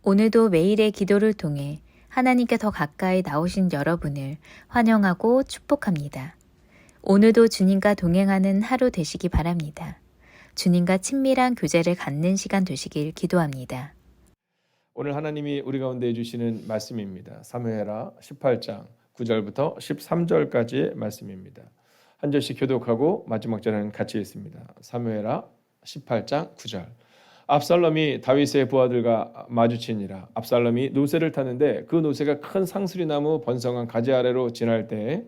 오늘도 매일의 기도를 통해 하나님께 더 가까이 나오신 여러분을 환영하고 축복합니다. 오늘도 주님과 동행하는 하루 되시기 바랍니다. 주님과 친밀한 교제를 갖는 시간 되시길 기도합니다. 오늘 하나님이 우리 가운데 해주시는 말씀입니다. 사무엘하 18장 9절부터 13절까지의 말씀입니다. 한 절씩 교독하고 마지막 절은 같이 읽습니다. 사무엘하 18장 9절. 압살롬이 다윗의 부하들과 마주치니라. 압살롬이 노새를 타는데 그 노새가 큰 상수리나무 번성한 가지 아래로 지날 때에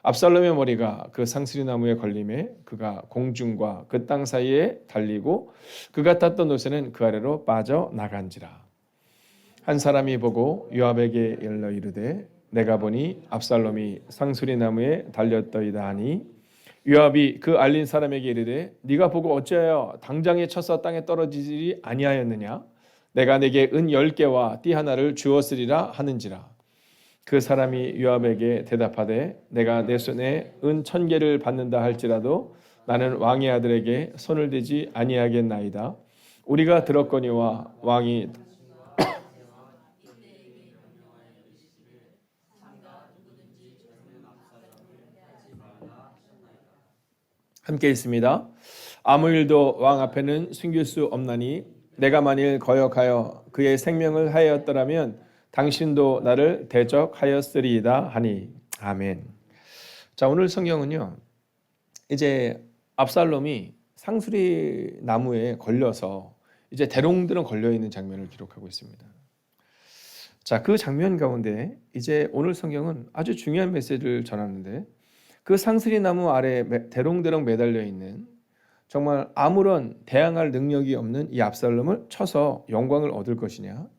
압살롬의 머리가 그 상수리나무에 걸림에 그가 공중과 그 땅 사이에 달리고 그가 탔던 노새는 그 아래로 빠져나간지라. 한 사람이 보고 요압에게 일러 이르되 내가 보니 압살롬이 상수리나무에 달렸더이다 하니 요압이 그 알린 사람에게 이르되 네가 보고 어찌하여 당장에 쳐서 땅에 떨어지지 아니하였느냐? 내가 내게 은 10개와 띠 하나를 주었으리라 하는지라. 그 사람이 요압에게 대답하되 내가 내 손에 은 1000개를 받는다 할지라도 나는 왕의 아들에게 손을 대지 아니하겠나이다. 우리가 들었거니와 왕이 함께 있습니다. 아무 일도 왕 앞에는 숨길 수 없나니 내가 만일 거역하여 그의 생명을 하였더라면 당신도 나를 대적하였으리이다 하니. 아멘. 자, 오늘 성경은요, 이제 압살롬이 상수리 나무에 걸려서 이제 대롱대롱 걸려 있는 장면을 기록하고 있습니다. 자, 그 장면 가운데 이제 오늘 성경은 아주 중요한 메시지를 전하는데, 그 상수리 나무 아래 대롱대롱 매달려 있는 정말 아무런 대항할 능력이 없는 이 압살롬을 쳐서 영광을 얻을 것이냐,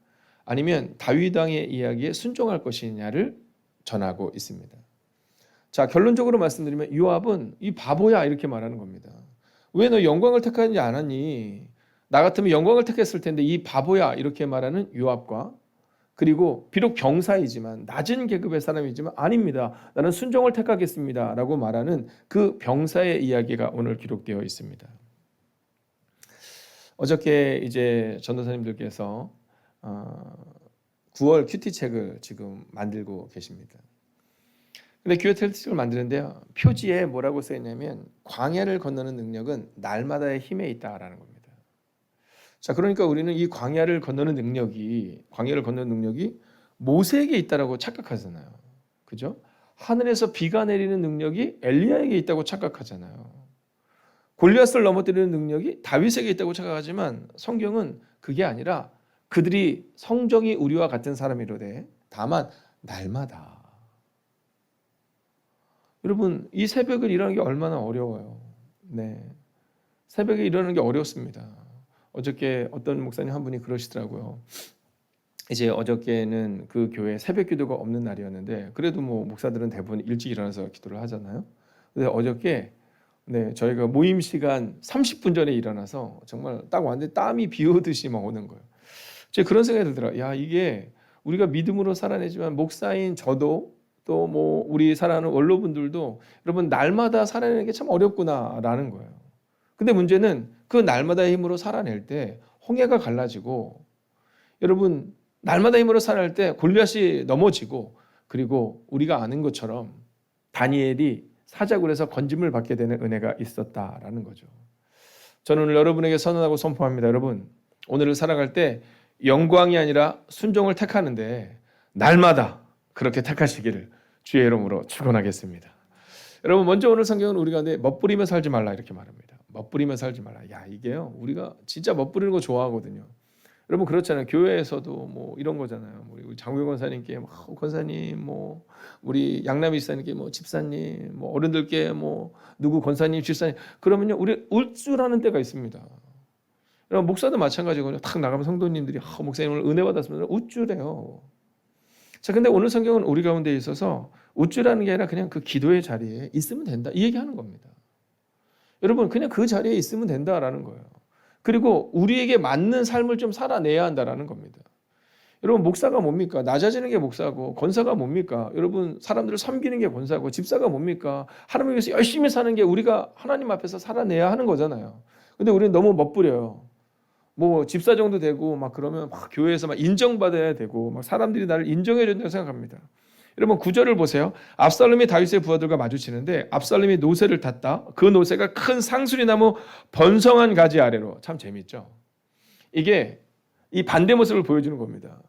아니면 다윗 왕의 이야기에 순종할 것이냐를 전하고 있습니다. 자, 결론적으로 말씀드리면 요압은 이 바보야 이렇게 말하는 겁니다. 왜 너 영광을 택하지 않았니? 나 같으면 영광을 택했을 텐데 이 바보야 이렇게 말하는 요압과, 그리고 비록 병사이지만 낮은 계급의 사람이지만 아닙니다. 나는 순종을 택하겠습니다. 라고 말하는 그 병사의 이야기가 오늘 기록되어 있습니다. 어저께 이제 전도사님들께서 9월 큐티책을 지금 만들고 계십니다. 근데 교회 큐티책을 만드는데요, 표지에 뭐라고 써있냐면 광야를 건너는 능력은 날마다의 힘에 있다라는 겁니다. 자, 그러니까 우리는 이 광야를 건너는 능력이 모세에게 있다라고 착각하잖아요. 그죠? 하늘에서 비가 내리는 능력이 엘리야에게 있다고 착각하잖아요. 골리앗을 넘어뜨리는 능력이 다윗에게 있다고 착각하지만 성경은 그게 아니라 그들이 성정이 우리와 같은 사람이로되 다만 날마다. 여러분, 이 새벽을 일어나는 게 얼마나 어려워요. 네, 새벽에 일어나는 게 어렵습니다. 어저께 어떤 목사님 한 분이 그러시더라고요. 이제 어저께는 그 교회 새벽 기도가 없는 날이었는데 그래도 뭐 목사들은 대부분 일찍 일어나서 기도를 하잖아요. 근데 어저께 저희가 모임 시간 30분 전에 일어나서 정말 딱 왔는데 땀이 비 오듯이 막 오는 거예요. 제가 그런 생각이 들더라고요. 야, 이게 우리가 믿음으로 살아내지만 목사인 저도 또 뭐 우리 사랑하는 원로분들도 여러분 날마다 살아내는 게 참 어렵구나라는 거예요. 근데 문제는 그 날마다의 힘으로 살아낼 때 홍해가 갈라지고, 여러분 날마다 힘으로 살아낼 때 골리앗이 넘어지고, 그리고 우리가 아는 것처럼 다니엘이 사자굴에서 건짐을 받게 되는 은혜가 있었다라는 거죠. 저는 오늘 여러분에게 선언하고 선포합니다. 여러분, 오늘을 살아갈 때 영광이 아니라 순종을 택하는데 날마다 그렇게 택하시기를 주의 이름으로 축원하겠습니다. 여러분, 먼저 오늘 성경은 우리가 멋부리며 살지 말라 이렇게 말합니다. 멋부리며 살지 말라. 야, 이게요, 우리가 진짜 멋부리는 거 좋아하거든요. 여러분 그렇잖아요. 교회에서도 뭐 이런 거잖아요. 우리 장우영 권사님께 권사님, 뭐 우리 양남희 집사님께 뭐 집사님, 뭐 어른들께 뭐 누구 권사님, 집사님, 그러면요 우리 울줄하는 때가 있습니다. 여러분 목사도 마찬가지거든요. 탁 나가면 성도님들이 목사님 오늘 은혜 받았습니다. 우쭐해요. 자, 근데 오늘 성경은 우리 가운데 있어서 우쭐하는 게 아니라 그냥 그 기도의 자리에 있으면 된다 이 얘기하는 겁니다. 여러분 그냥 그 자리에 있으면 된다라는 거예요. 그리고 우리에게 맞는 삶을 좀 살아내야 한다라는 겁니다. 여러분 목사가 뭡니까? 낮아지는 게 목사고, 권사가 뭡니까? 여러분 사람들을 섬기는 게 권사고, 집사가 뭡니까? 하나님을 위해서 열심히 사는 게 우리가 하나님 앞에서 살아내야 하는 거잖아요. 근데 우리는 너무 멋부려요. 뭐 집사 정도 되고 막 그러면 막 교회에서 막 인정받아야 되고 막 사람들이 나를 인정해 준다고 생각합니다. 여러분 구절을 보세요. 압살롬이 다윗의 부하들과 마주치는데 압살롬이 노새를 탔다. 그 노새가 큰 상수리나무 번성한 가지 아래로. 참 재밌죠. 이게 이 반대 모습을 보여주는 겁니다.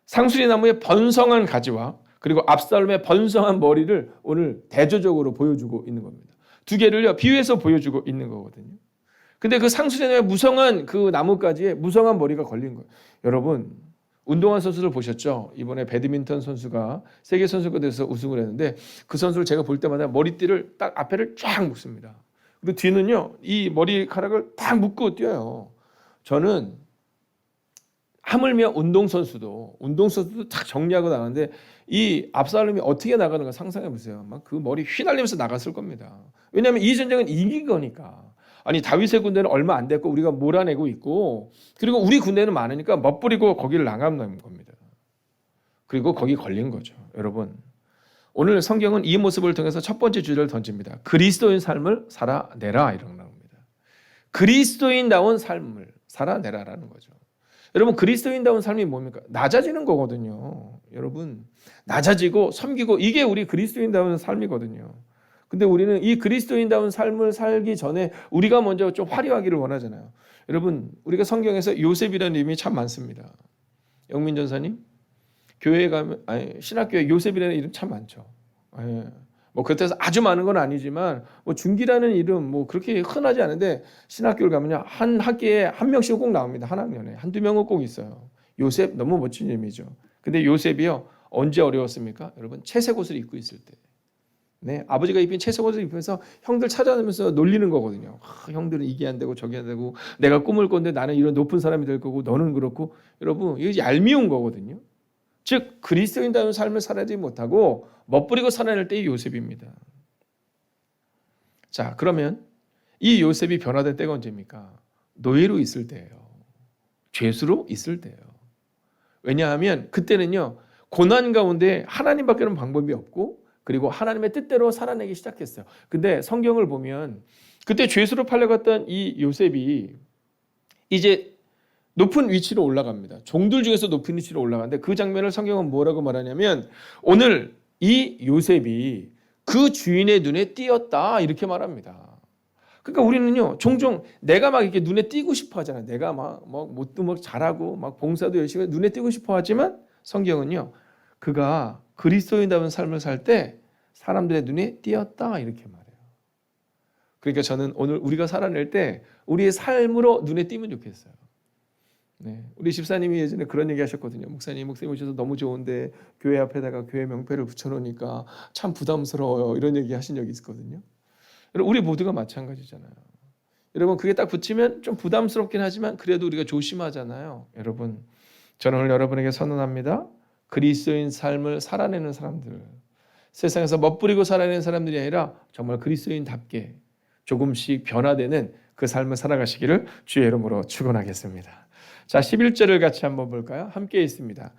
상수리나무의 번성한 가지와 그리고 압살롬의 번성한 머리를 오늘 대조적으로 보여주고 있는 겁니다. 두 개를요 비유해서 보여주고 있는 거거든요. 근데 그 상수리나무의 무성한 그 나뭇가지에 무성한 머리가 걸린 거예요. 여러분 운동한 선수들 보셨죠? 이번에 배드민턴 선수가 세계 선수권대회에서 우승을 했는데 그 선수를 제가 볼 때마다 머리띠를 딱 앞에를 쫙 묶습니다. 그리고 뒤는요 이 머리카락을 딱 묶고 뛰어요. 저는 하물며 운동선수도 딱 정리하고 나가는데 이 압살롬이 어떻게 나가는가 상상해 보세요. 막 그 머리 휘날리면서 나갔을 겁니다. 왜냐하면 이 전쟁은 이긴 거니까. 아니 다윗의 군대는 얼마 안 됐고 우리가 몰아내고 있고 그리고 우리 군대는 많으니까 멋부리고 거기를 나가는 겁니다. 그리고 거기 걸린 거죠. 여러분 오늘 성경은 이 모습을 통해서 첫 번째 주제를 던집니다. 그리스도인 삶을 살아내라 이런 겁니다. 그리스도인다운 삶을 살아내라라는 거죠. 여러분 그리스도인다운 삶이 뭡니까? 낮아지는 거거든요. 여러분 낮아지고 섬기고 이게 우리 그리스도인다운 삶이거든요. 근데 우리는 이 그리스도인다운 삶을 살기 전에 우리가 먼저 좀 화려하기를 원하잖아요. 여러분 우리가 성경에서 요셉이라는 이름이 참 많습니다. 영민 전사님 교회에 가면 신학교에 요셉이라는 이름 참 많죠. 예. 뭐 그렇다고 해서 아주 많은 건 아니지만 뭐 준기라는 이름 뭐 그렇게 흔하지 않은데 신학교를 가면요 한 학기에 한 명씩은 꼭 나옵니다. 한 학년에 한두 명은 꼭 있어요. 요셉 너무 멋진 이름이죠. 근데 요셉이요 언제 어려웠습니까? 여러분 채색 옷을 입고 있을 때. 네, 아버지가 입힌 채색 옷을 입혀서 형들 찾아다니면서 놀리는 거거든요. 형들은 이게 안 되고 저게 안 되고 내가 꿈을 꿨는데 나는 이런 높은 사람이 될 거고 너는 그렇고 여러분 이거 얄미운 거거든요. 즉 그리스도인다운 삶을 살아야지 못하고 멋부리고 살아낼 때의 요셉입니다. 자 그러면 이 요셉이 변화된 때가 언제입니까? 노예로 있을 때예요. 죄수로 있을 때예요. 왜냐하면 그때는요 고난 가운데 하나님밖에는 방법이 없고 그리고 하나님의 뜻대로 살아내기 시작했어요. 근데 성경을 보면 그때 죄수로 팔려갔던 이 요셉이 이제 높은 위치로 올라갑니다. 종들 중에서 높은 위치로 올라가는데 그 장면을 성경은 뭐라고 말하냐면 오늘 이 요셉이 그 주인의 눈에 띄었다 이렇게 말합니다. 그러니까 우리는요 종종 내가 막 이렇게 눈에 띄고 싶어 하잖아요. 내가 막 뭣도 막 잘하고 막 봉사도 열심히 눈에 띄고 싶어 하지만 성경은요 그가 그리스도인다운 삶을 살 때 사람들의 눈에 띄었다 이렇게 말해요. 그러니까 저는 오늘 우리가 살아낼 때 우리의 삶으로 눈에 띄면 좋겠어요. 네, 우리 집사님이 예전에 그런 얘기 하셨거든요. 목사님 오셔서 너무 좋은데 교회 앞에다가 교회 명패를 붙여놓으니까 참 부담스러워요. 이런 얘기 하신 적이 있거든요. 우리 모두가 마찬가지잖아요. 여러분 그게 딱 붙이면 좀 부담스럽긴 하지만 그래도 우리가 조심하잖아요. 여러분 저는 오늘 여러분에게 선언합니다. 그리스도인 삶을 살아내는 사람들, 세상에서 멋부리고 살아내는 사람들이 아니라 정말 그리스도인답게 조금씩 변화되는 그 삶을 살아가시기를 주의 이름으로 축원하겠습니다. 자, 11절을 같이 한번 볼까요? 함께 있습니다.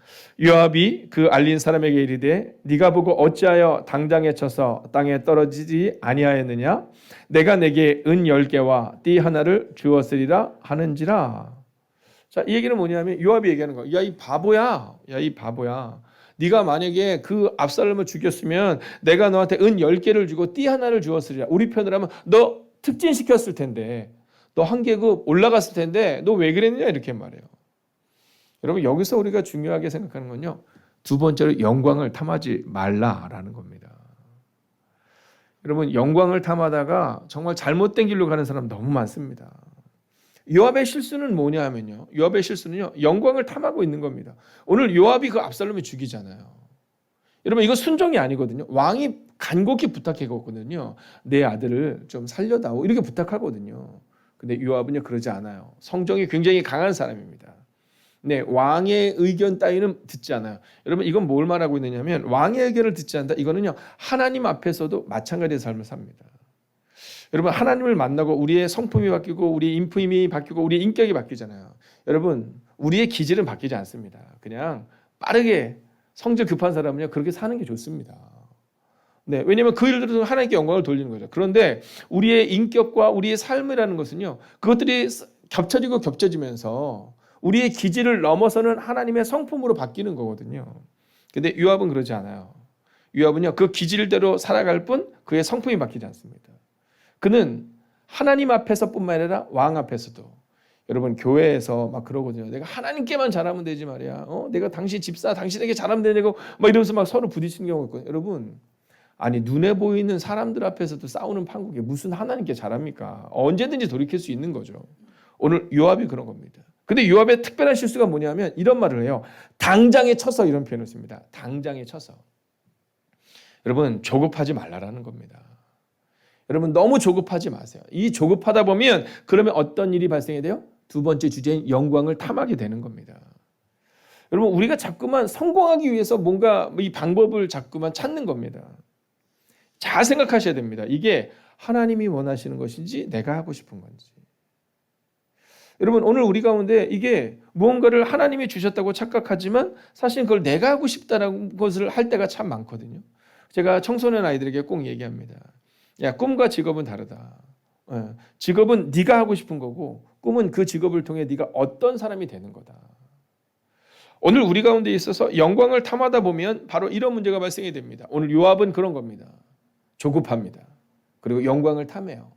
요압이 그 알린 사람에게 이르되 네가 보고 어찌하여 당장에 쳐서 땅에 떨어지지 아니하였느냐? 내가 내게 은 10개와 띠 하나를 주었으리라 하는지라. 자, 이 얘기는 뭐냐면 요압이 얘기하는 거야. 야, 이 바보야. 야, 이 바보야. 네가 만약에 그 압살롬을 죽였으면 내가 너한테 은 10개를 주고 띠 하나를 주었으리라. 우리 편으로 하면 너 특진시켰을 텐데. 너 한 계급 올라갔을 텐데 너 왜 그랬느냐 이렇게 말해요. 여러분 여기서 우리가 중요하게 생각하는 건요. 두 번째로 영광을 탐하지 말라라는 겁니다. 여러분 영광을 탐하다가 정말 잘못된 길로 가는 사람 너무 많습니다. 요압의 실수는 뭐냐 하면요. 요압의 실수는요. 영광을 탐하고 있는 겁니다. 오늘 요압이 그 압살롬을 죽이잖아요. 여러분 이거 순종이 아니거든요. 왕이 간곡히 부탁했거든요. 내 아들을 좀 살려다오 이렇게 부탁하거든요. 근데 요압은요 그러지 않아요. 성정이 굉장히 강한 사람입니다. 네, 왕의 의견 따위는 듣지 않아요. 여러분 이건 뭘 말하고 있느냐면 왕의 의견을 듣지 않는다. 이거는요 하나님 앞에서도 마찬가지의 삶을 삽니다. 여러분 하나님을 만나고 우리의 성품이 바뀌고 우리의 인품이 바뀌고 우리의 인격이 바뀌잖아요. 여러분 우리의 기질은 바뀌지 않습니다. 그냥 빠르게 성질 급한 사람은요 그렇게 사는 게 좋습니다. 네, 왜냐하면 그 일들은 하나님께 영광을 돌리는 거죠. 그런데 우리의 인격과 우리의 삶이라는 것은요, 그것들이 겹쳐지면서 우리의 기질을 넘어서는 하나님의 성품으로 바뀌는 거거든요. 근데 요압은 그러지 않아요. 요압은요, 그 기질대로 살아갈 뿐 그의 성품이 바뀌지 않습니다. 그는 하나님 앞에서뿐만 아니라 왕 앞에서도, 여러분 교회에서 막 그러거든요. 내가 하나님께만 잘하면 되지 말이야. 내가 당신 집사, 당신에게 잘하면 되냐고 막 이러면서 막 서로 부딪히는 경우가 있거든요. 여러분, 아니 눈에 보이는 사람들 앞에서도 싸우는 판국에 무슨 하나님께 잘합니까? 언제든지 돌이킬 수 있는 거죠. 오늘 요압이 그런 겁니다. 근데 요압의 특별한 실수가 뭐냐면 이런 말을 해요. 당장에 쳐서, 이런 표현을 씁니다. 당장에 쳐서. 여러분, 조급하지 말라라는 겁니다. 여러분, 너무 조급하지 마세요. 이 조급하다 보면 그러면 어떤 일이 발생이 돼요? 두 번째 주제인 영광을 탐하게 되는 겁니다. 여러분, 우리가 자꾸만 성공하기 위해서 뭔가 이 방법을 자꾸만 찾는 겁니다. 잘 생각하셔야 됩니다. 이게 하나님이 원하시는 것인지 내가 하고 싶은 건지. 여러분, 오늘 우리 가운데 이게 무언가를 하나님이 주셨다고 착각하지만 사실 그걸 내가 하고 싶다는 것을 할 때가 참 많거든요. 제가 청소년 아이들에게 꼭 얘기합니다. 야, 꿈과 직업은 다르다. 직업은 네가 하고 싶은 거고 꿈은 그 직업을 통해 네가 어떤 사람이 되는 거다. 오늘 우리 가운데 있어서 영광을 탐하다 보면 바로 이런 문제가 발생이 됩니다. 오늘 요압은 그런 겁니다. 조급합니다. 그리고 영광을 탐해요.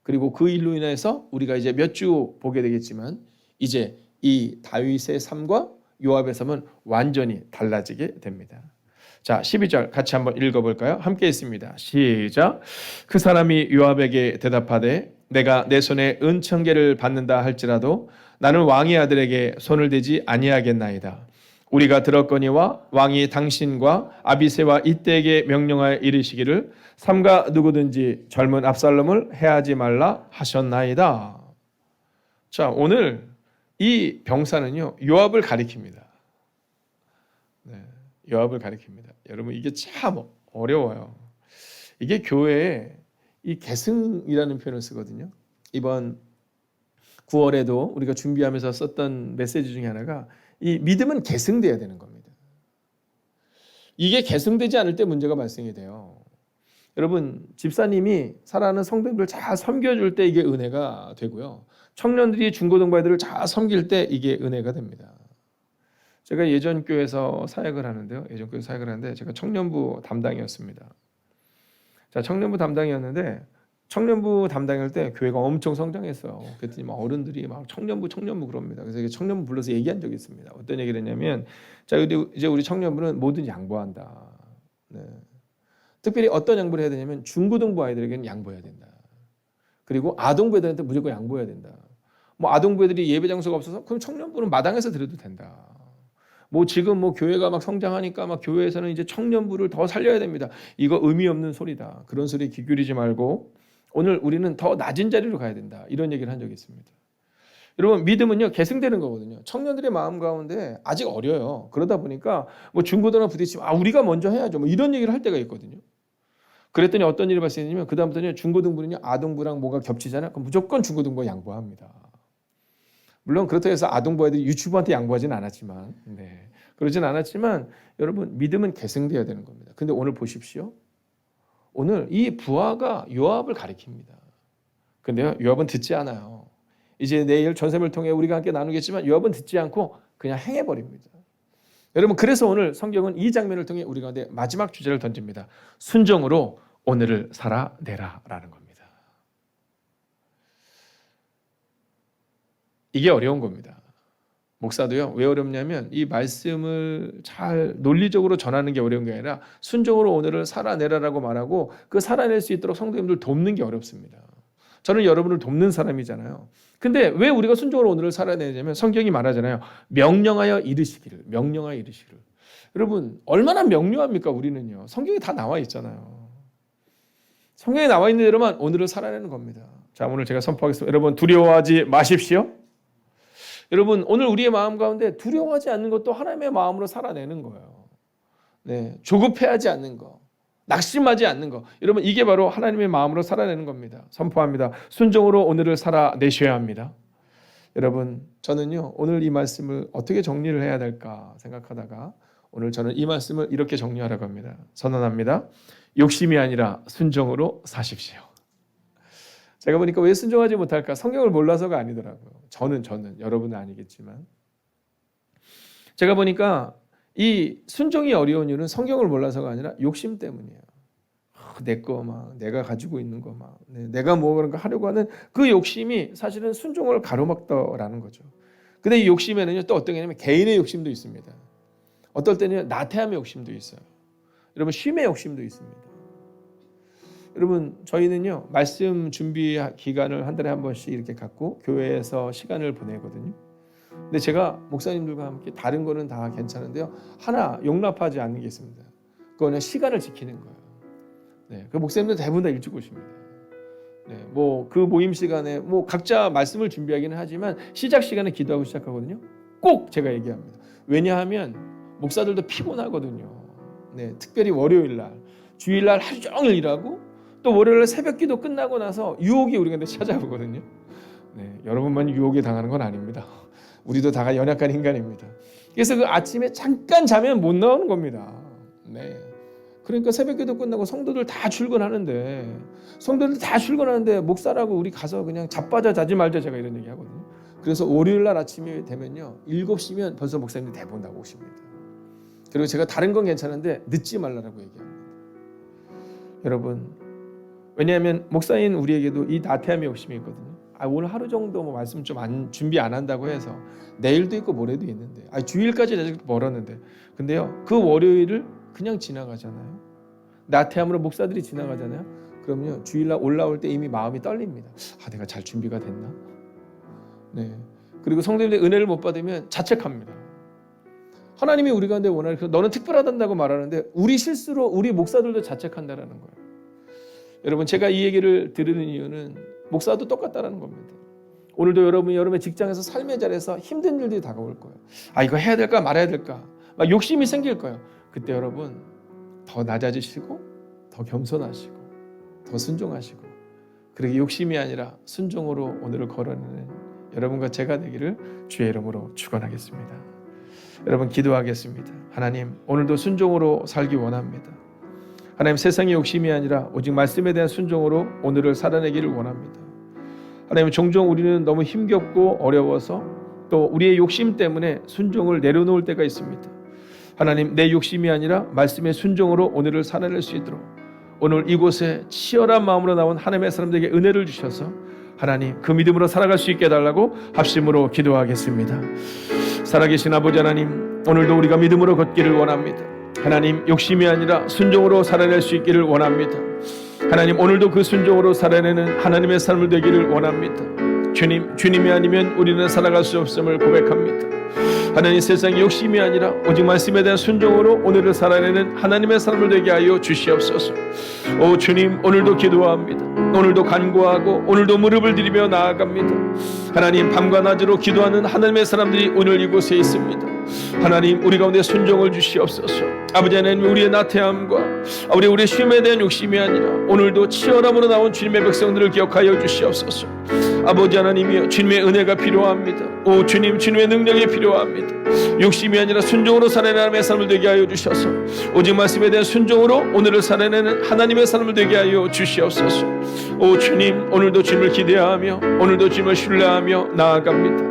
그리고 그 일로 인해서 우리가 이제 몇 주 보게 되겠지만 이제 이 다윗의 삶과 요압의 삶은 완전히 달라지게 됩니다. 자, 12절 같이 한번 읽어볼까요? 함께 있습니다. 시작. 그 사람이 요압에게 대답하되 내가 내 손에 은천계를 받는다 할지라도 나는 왕의 아들에게 손을 대지 아니하겠나이다. 우리가 들었거니와 왕이 당신과 아비새와 이때에게 명령하여 이르시기를 삼가 누구든지 젊은 압살롬을 해하지 말라 하셨나이다. 자, 오늘 이 병사는요, 요압을 가리킵니다. 네, 요압을 가리킵니다. 여러분, 이게 참 어려워요. 이게 교회에 이 계승이라는 표현을 쓰거든요. 이번 9월에도 우리가 준비하면서 썼던 메시지 중에 하나가 이 믿음은 계승돼야 되는 겁니다. 이게 계승되지 않을 때 문제가 발생이 돼요. 여러분, 집사님이 사랑하는 성도님들 잘 섬겨줄 때 이게 은혜가 되고요. 청년들이 중고등부아이들을 잘 섬길 때 이게 은혜가 됩니다. 제가 예전 교회에서 사역을 하는데요. 예전 교회 사역을 하는데 제가 청년부 담당이었습니다. 자, 청년부 담당이었는데 청년부 담당할 때 교회가 엄청 성장했어요. 그랬더니 막 어른들이 막 청년부 그럽니다. 그래서 청년부 불러서 얘기한 적이 있습니다. 어떤 얘기를 했냐면, 자, 이제 우리 청년부는 뭐든 양보한다. 네. 특별히 어떤 양보를 해야 되냐면 중고등부 아이들에게는 양보해야 된다. 그리고 아동부 애들한테 무조건 양보해야 된다. 뭐 아동부 애들이 예배 장소가 없어서 그럼 청년부는 마당에서 드려도 된다. 뭐 지금 뭐 교회가 막 성장하니까 막 교회에서는 이제 청년부를 더 살려야 됩니다. 이거 의미 없는 소리다. 그런 소리에 귀 기울이지 말고 오늘 우리는 더 낮은 자리로 가야 된다. 이런 얘기를 한 적이 있습니다. 여러분, 믿음은요 계승되는 거거든요. 청년들의 마음 가운데 아직 어려요. 그러다 보니까 뭐 중고등학교 부딪히면 우리가 먼저 해야죠. 뭐 이런 얘기를 할 때가 있거든요. 그랬더니 어떤 일이 발생했냐면 그 다음부터는 중고등부는요 아동부랑 뭐가 겹치잖아요. 그럼 무조건 중고등부가 양보합니다. 물론 그렇다고 해서 아동부 애들이 유치부한테 양보하지는 않았지만, 네, 그러진 않았지만 여러분, 믿음은 계승돼야 되는 겁니다. 근데 오늘 보십시오. 오늘 이 부하가 요압을 가리킵니다. 근데요, 요압은 듣지 않아요. 이제 내일 전셈을 통해 우리가 함께 나누겠지만 요압은 듣지 않고 그냥 행해버립니다. 여러분, 그래서 오늘 성경은 이 장면을 통해 우리 가운데 마지막 주제를 던집니다. 순종으로 오늘을 살아내라 라는 겁니다. 이게 어려운 겁니다. 목사도요, 왜 어렵냐면 이 말씀을 잘 논리적으로 전하는 게 어려운 게 아니라 순종으로 오늘을 살아내라라고 말하고 그 살아낼 수 있도록 성도님들 돕는 게 어렵습니다. 저는 여러분을 돕는 사람이잖아요. 근데 왜 우리가 순종으로 오늘을 살아내냐면 성경이 말하잖아요. 명령하여 이르시기를. 여러분, 얼마나 명료합니까 우리는요. 성경에 다 나와 있잖아요. 성경에 나와 있는 대로만 오늘을 살아내는 겁니다. 자, 오늘 제가 선포하겠습니다. 여러분, 두려워하지 마십시오. 여러분, 오늘 우리의 마음 가운데 두려워하지 않는 것도 하나님의 마음으로 살아내는 거예요. 네, 조급해하지 않는 거, 낙심하지 않는 거. 여러분, 이게 바로 하나님의 마음으로 살아내는 겁니다. 선포합니다. 순종으로 오늘을 살아내셔야 합니다. 여러분, 저는요 오늘 이 말씀을 어떻게 정리를 해야 될까 생각하다가 오늘 저는 이 말씀을 이렇게 정리하려고 합니다. 선언합니다. 욕심이 아니라 순종으로 사십시오. 제가 보니까 왜 순종하지 못할까? 성경을 몰라서가 아니더라고요. 저는 여러분은 아니겠지만 제가 보니까 이 순종이 어려운 이유는 성경을 몰라서가 아니라 욕심 때문이에요. 내 거 막 내가 가지고 있는 거 막 내가 뭐 그런 거 하려고 하는 그 욕심이 사실은 순종을 가로막더라는 거죠. 근데 이 욕심에는요 또 어떤 게 있냐면 개인의 욕심도 있습니다. 어떨 때는 나태함의 욕심도 있어요. 여러분 쉼의 욕심도 있습니다. 여러분 저희는요 말씀 준비 기간을 한 달에 한 번씩 이렇게 갖고 교회에서 시간을 보내거든요. 근데 제가 목사님들과 함께 다른 거는 다 괜찮은데요 하나 용납하지 않는 게 있습니다. 그거는 시간을 지키는 거예요. 네, 그 목사님들 대부분 다 일찍 오십니다. 네, 뭐 그 모임 시간에 뭐 각자 말씀을 준비하기는 하지만 시작 시간에 기도하고 시작하거든요. 꼭 제가 얘기합니다. 왜냐하면 목사들도 피곤하거든요. 네, 특별히 월요일 날, 주일 날 하루 종일 일하고 또 월요일 날 새벽 기도 끝나고 나서 유혹이 우리가 찾아오거든요. 네, 여러분만 유혹에 당하는 건 아닙니다. 우리도 다 연약한 인간입니다. 그래서 그 아침에 잠깐 자면 못 나오는 겁니다. 네. 그러니까 새벽기도 끝나고 성도들 다 출근하는데 목사라고 우리 가서 그냥 자빠져 자지 말자 제가 이런 얘기 하거든요. 그래서 월요일 날 아침이 되면요 7시면 벌써 목사님들 대부분 나오십니다. 그리고 제가 다른 건 괜찮은데 늦지 말라고 얘기합니다. 여러분 왜냐하면 목사인 우리에게도 이 나태함의 욕심이 있거든요. 오늘 하루 정도 뭐 말씀 좀 준비 안 한다고 해서 내일도 있고 모레도 있는데 주일까지 아직 멀었는데 근데요 그 월요일을 그냥 지나가잖아요. 나태함으로 목사들이 지나가잖아요. 그러면요 주일날 올라올 때 이미 마음이 떨립니다. 내가 잘 준비가 됐나? 네. 그리고 성도님들의 은혜를 못 받으면 자책합니다. 하나님이 우리 가운데 원하는 너는 특별하단다고 말하는데 우리 실수로 우리 목사들도 자책한다라는 거예요. 여러분 제가 이 얘기를 들으는 이유는 목사도 똑같다라는 겁니다. 오늘도 여러분이 여러분의 직장에서 삶의 자리에서 힘든 일들이 다가올 거예요. 이거 해야 될까 말아야 될까 막 욕심이 생길 거예요. 그때 여러분 더 낮아지시고 더 겸손하시고 더 순종하시고 그렇게 욕심이 아니라 순종으로 오늘을 걸어내는 여러분과 제가 되기를 주의 이름으로 축원하겠습니다. 여러분 기도하겠습니다. 하나님 오늘도 순종으로 살기 원합니다. 하나님 세상의 욕심이 아니라 오직 말씀에 대한 순종으로 오늘을 살아내기를 원합니다. 하나님 종종 우리는 너무 힘겹고 어려워서 또 우리의 욕심 때문에 순종을 내려놓을 때가 있습니다. 하나님 내 욕심이 아니라 말씀의 순종으로 오늘을 살아낼 수 있도록 오늘 이곳에 치열한 마음으로 나온 하나님의 사람들에게 은혜를 주셔서 하나님 그 믿음으로 살아갈 수 있게 해달라고 합심으로 기도하겠습니다. 살아계신 아버지 하나님 오늘도 우리가 믿음으로 걷기를 원합니다. 하나님 욕심이 아니라 순종으로 살아낼 수 있기를 원합니다. 하나님 오늘도 그 순종으로 살아내는 하나님의 삶을 되기를 원합니다. 주님이 아니면 우리는 살아갈 수 없음을 고백합니다. 하나님 세상의 욕심이 아니라 오직 말씀에 대한 순종으로 오늘을 살아내는 하나님의 삶을 되게 하여 주시옵소서. 오 주님 오늘도 기도합니다. 오늘도 간구하고 오늘도 무릎을 들이며 나아갑니다. 하나님 밤과 낮으로 기도하는 하나님의 사람들이 오늘 이곳에 있습니다. 하나님 우리 가운데 순종을 주시옵소서. 아버지 하나님 우리의 나태함과 우리의 쉼에 대한 욕심이 아니라 오늘도 치열함으로 나온 주님의 백성들을 기억하여 주시옵소서. 아버지 하나님이여 주님의 은혜가 필요합니다. 오 주님 주님의 능력이 필요합니다. 욕심이 아니라 순종으로 살아내는 하나님의 삶을 되게 하여 주셔서 오직 말씀에 대한 순종으로 오늘을 살아내는 하나님의 삶을 되게 하여 주시옵소서. 오 주님 오늘도 주님을 기대하며 오늘도 주님을 신뢰하며 나아갑니다.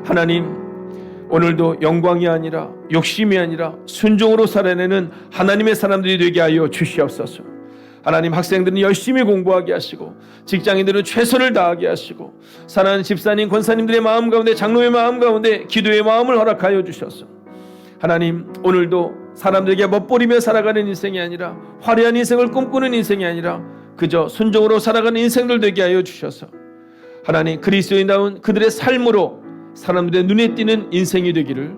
하나님 오늘도 영광이 아니라 욕심이 아니라 순종으로 살아내는 하나님의 사람들이 되게 하여 주시옵소서. 하나님 학생들은 열심히 공부하게 하시고 직장인들은 최선을 다하게 하시고 사랑하는 집사님 권사님들의 마음 가운데 장로의 마음 가운데 기도의 마음을 허락하여 주셔서 하나님 오늘도 사람들에게 멋부리며 살아가는 인생이 아니라 화려한 인생을 꿈꾸는 인생이 아니라 그저 순종으로 살아가는 인생들 되게 하여 주셔서 하나님 그리스도인다운 그들의 삶으로 사람들의 눈에 띄는 인생이 되기를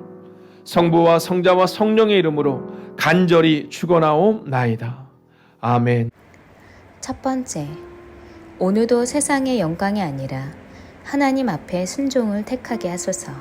성부와 성자와 성령의 이름으로 간절히 축원하옵나이다. 아멘. 첫 번째, 오늘도 세상의 영광이 아니라 하나님 앞에 순종을 택하게 하소서.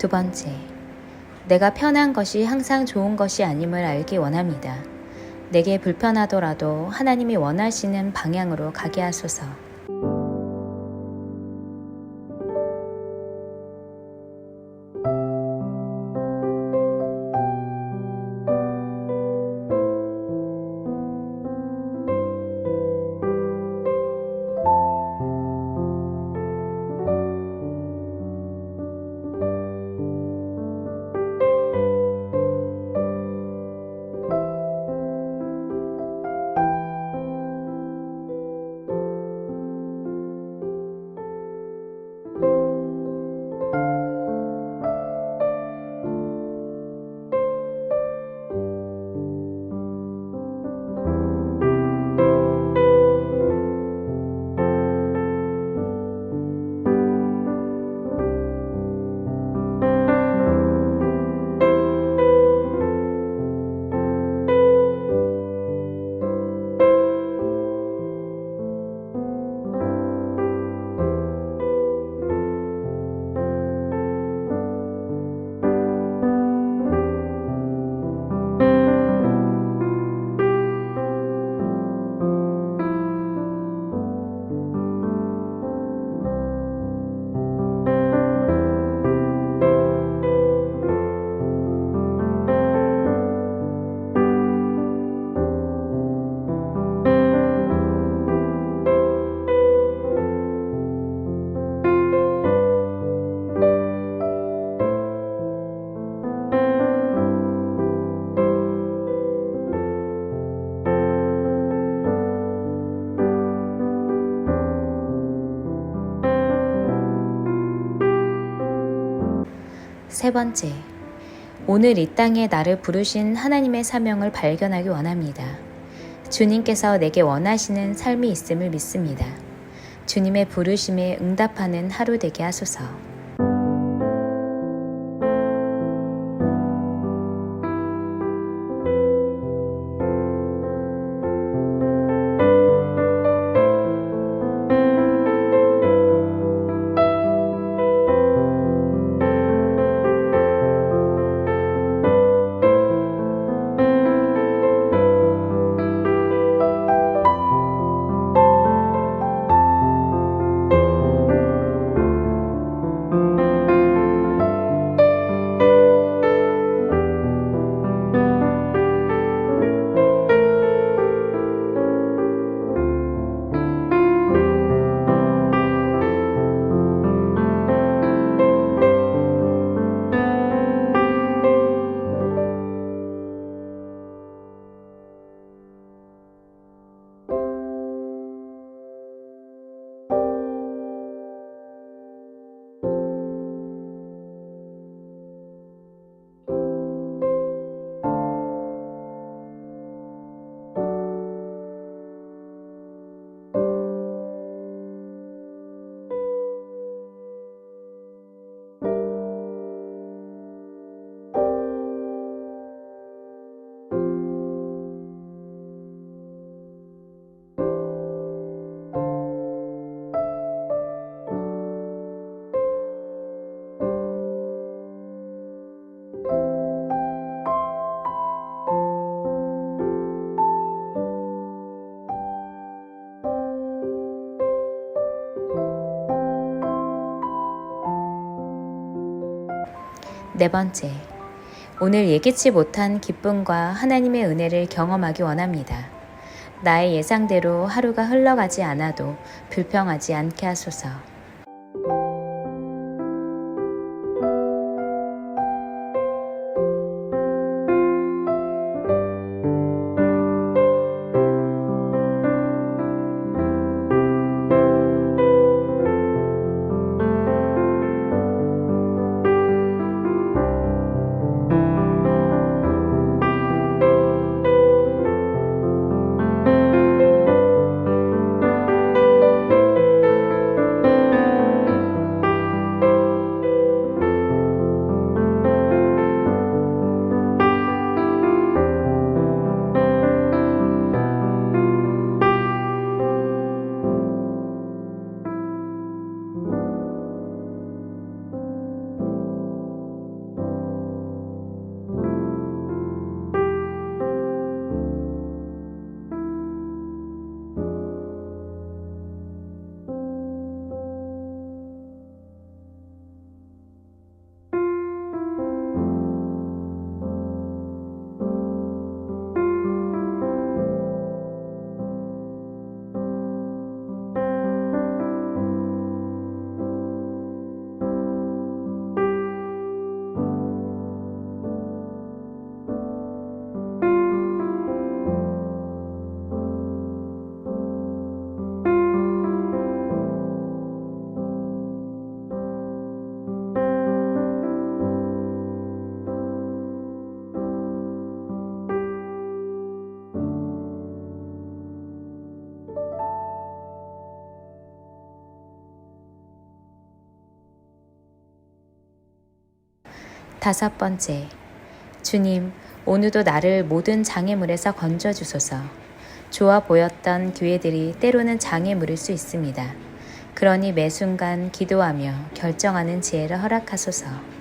두 번째, 내가 편한 것이 항상 좋은 것이 아님을 알기 원합니다. 내게 불편하더라도 하나님이 원하시는 방향으로 가게 하소서. 세 번째, 오늘 이 땅에 나를 부르신 하나님의 사명을 발견하기 원합니다. 주님께서 내게 원하시는 삶이 있음을 믿습니다. 주님의 부르심에 응답하는 하루 되게 하소서. 네 번째, 오늘 예기치 못한 기쁨과 하나님의 은혜를 경험하기 원합니다. 나의 예상대로 하루가 흘러가지 않아도 불평하지 않게 하소서. 5번째, 주님, 오늘도 나를 모든 장애물에서 건져주소서. 좋아 보였던 기회들이 때로는 장애물일 수 있습니다. 그러니 매 순간 기도하며 결정하는 지혜를 허락하소서.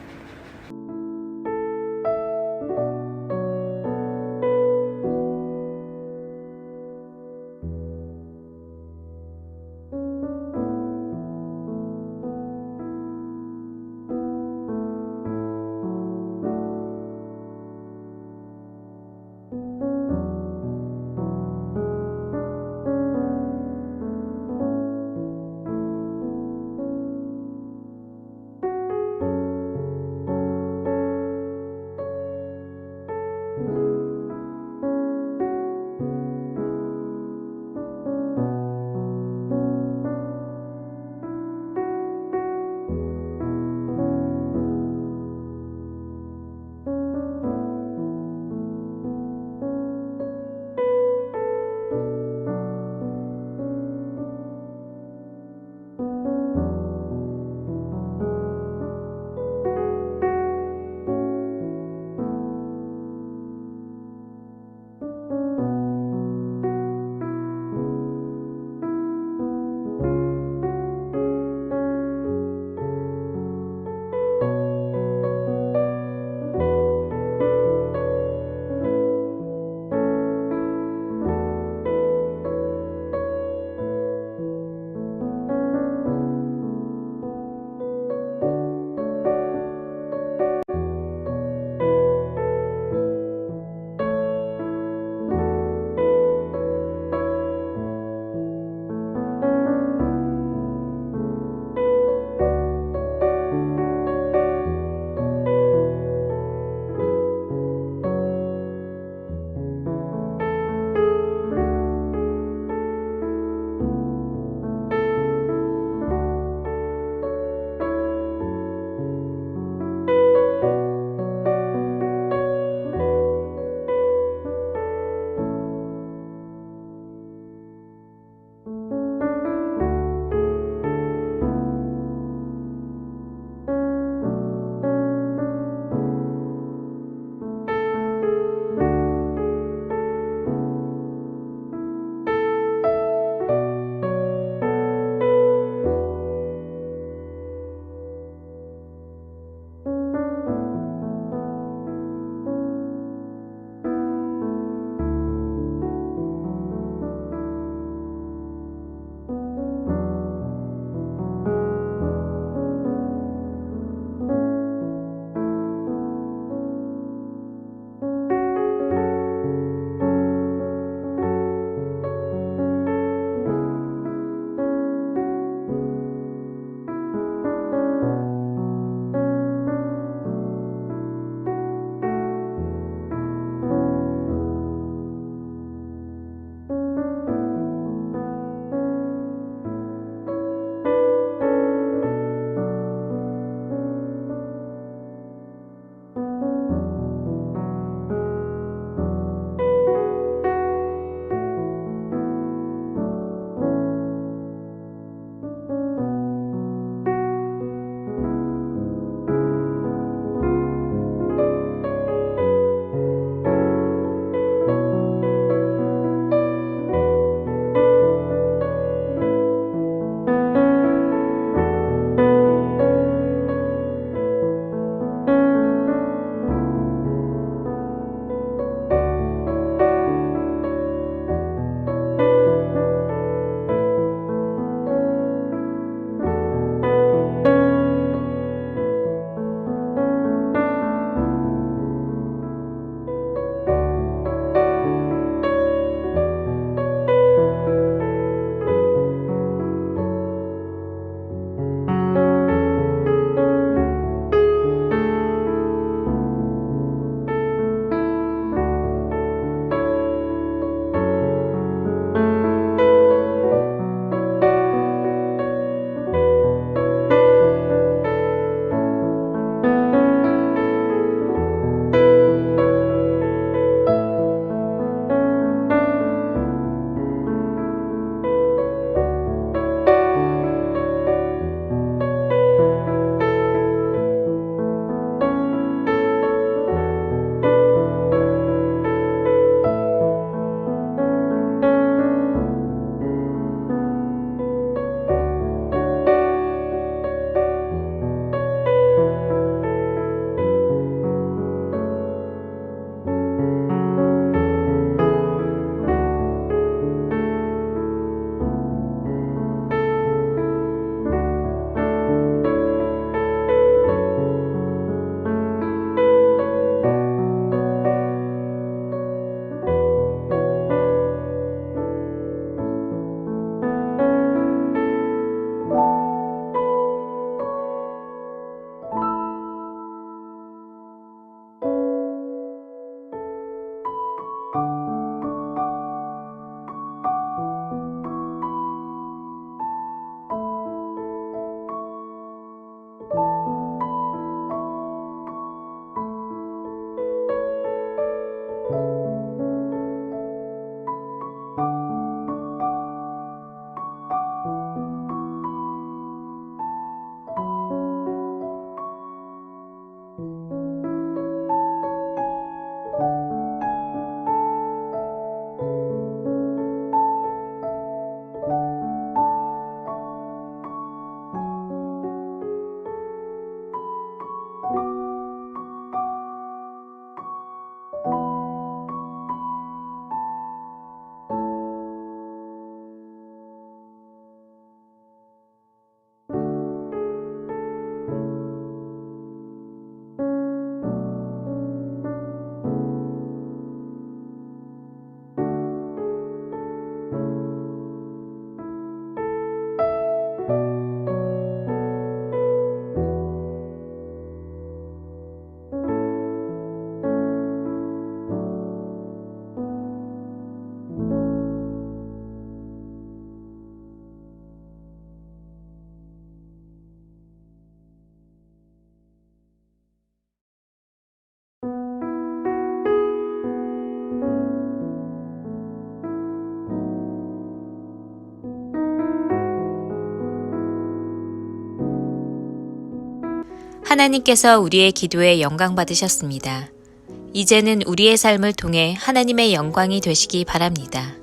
하나님께서 우리의 기도에 영광 받으셨습니다. 이제는 우리의 삶을 통해 하나님의 영광이 되시기 바랍니다.